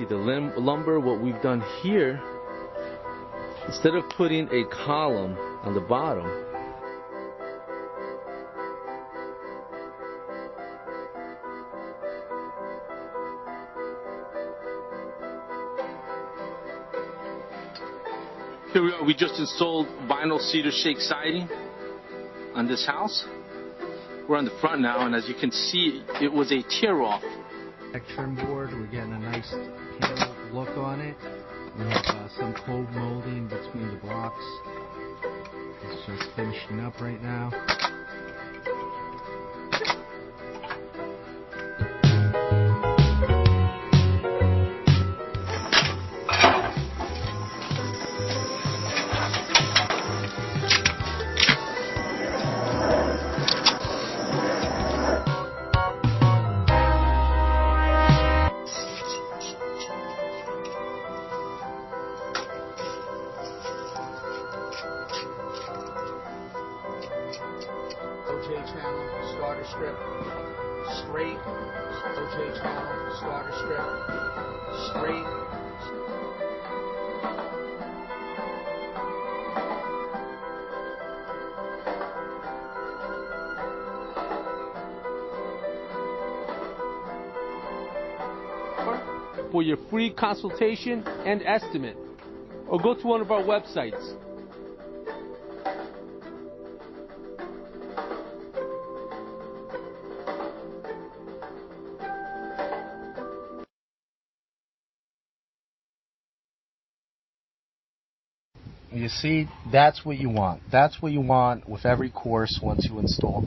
see the lumber. What we've done here, instead of putting a column on the bottom, here we are. We just installed vinyl cedar shake siding on this house. We're on the front now, and as you can see, it was a tear-off. Trim board, we're getting a nice panel look on it. We have some cove molding between the blocks. It's just finishing up right now. OJ channel, starter strip, straight, OJ channel, starter strip, straight. For your free consultation and estimate, or go to one of our websites. You see, that's what you want. That's what you want with every course once you install.